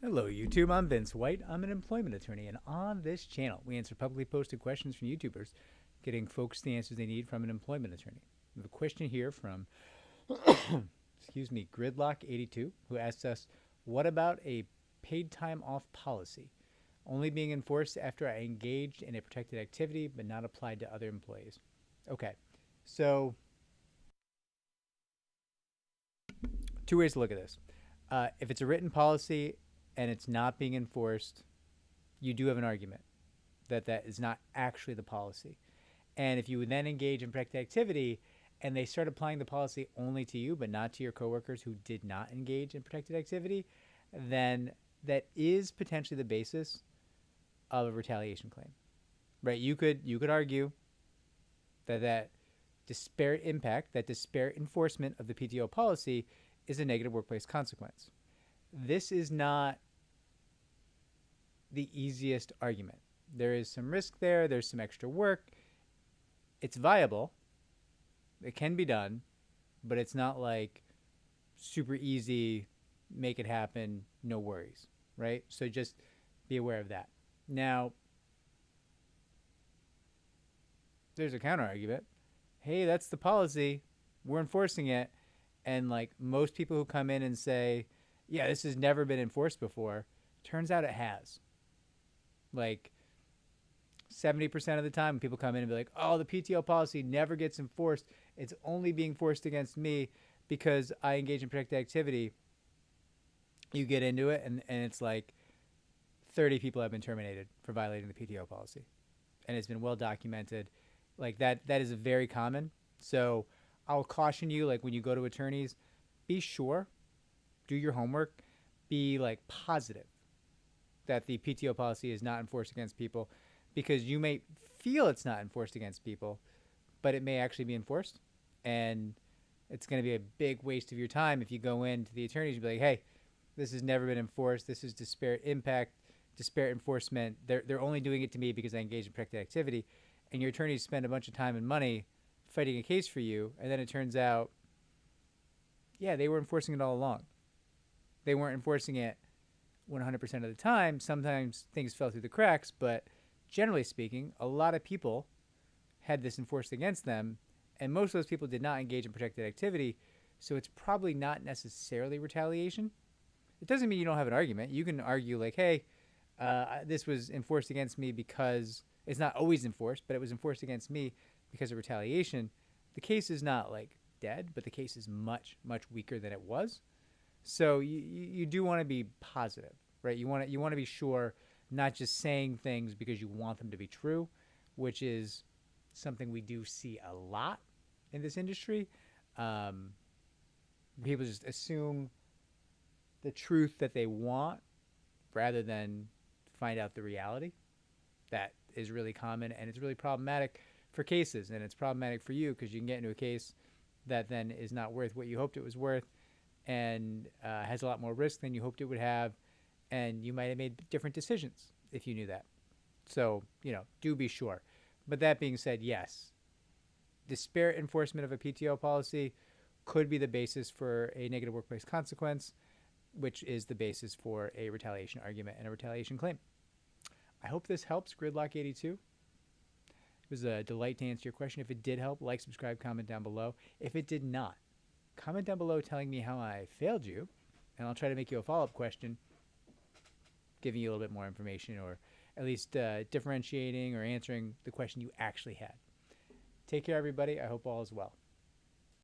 Hello, YouTube. I'm Vince White. I'm an employment attorney, and on this channel, we answer publicly posted questions from YouTubers, getting folks the answers they need from an employment attorney. We have a question here from, Gridlock82, who asks us, what about a paid time off policy only being enforced after I engaged in a protected activity but not applied to other employees? Okay, so two ways to look at this. If it's a written policy and it's not being enforced, you do have an argument that that is not actually the policy. And if you would then engage in protected activity and they start applying the policy only to you but not to your coworkers who did not engage in protected activity, then that is potentially the basis of a retaliation claim, right? You could argue that disparate impact, that disparate enforcement of the PTO policy is a negative workplace consequence. This is not the easiest argument. There is some risk there. There's some extra work. It's viable. It can be done, but it's not like super easy, make it happen, no worries, right? So just be aware of that. Now, there's a counter argument. Hey, that's the policy. We're enforcing it. And like most people who come in and say, yeah, this has never been enforced before, turns out it has. Like 70% of the time when people come in and be like, oh, the PTO policy never gets enforced. It's only being forced against me because I engage in protected activity. You get into it and it's like 30 people have been terminated for violating the PTO policy. And it's been well documented. Like that is very common. So I'll caution you, like when you go to attorneys, be sure, do your homework, be like positive that the PTO policy is not enforced against people, because you may feel it's not enforced against people, but it may actually be enforced. And it's going to be a big waste of your time if you go in to the attorneys and be like, hey, this has never been enforced. This is disparate impact, disparate enforcement. They're only doing it to me because I engage in protected activity. And your attorneys spend a bunch of time and money fighting a case for you, and then it turns out, yeah, they were enforcing it all along. They weren't enforcing it 100% of the time. Sometimes things fell through the cracks, but generally speaking, a lot of people had this enforced against them, and most of those people did not engage in protected activity, so it's probably not necessarily retaliation. It doesn't mean you don't have an argument. You can argue like, hey, this was enforced against me because it's not always enforced, but it was enforced against me because of retaliation. The case is not like dead, but the case is much, much weaker than it was. So you do want to be positive, right? You want to be sure, not just saying things because you want them to be true, which is something we do see a lot in this industry. People just assume the truth that they want rather than find out the reality. That is really common, and it's really problematic for cases, and it's problematic for you because you can get into a case that then is not worth what you hoped it was worth, and has a lot more risk than you hoped it would have, and you might have made different decisions if you knew that. So, do be sure. But that being said, yes, disparate enforcement of a PTO policy could be the basis for a negative workplace consequence, which is the basis for a retaliation argument and a retaliation claim. I hope this helps, Gridlock82. It was a delight to answer your question. If it did help, like, subscribe, comment down below. If it did not, comment down below telling me how I failed you, and I'll try to make you a follow-up question, giving you a little bit more information, or at least differentiating or answering the question you actually had. Take care, everybody. I hope all is well.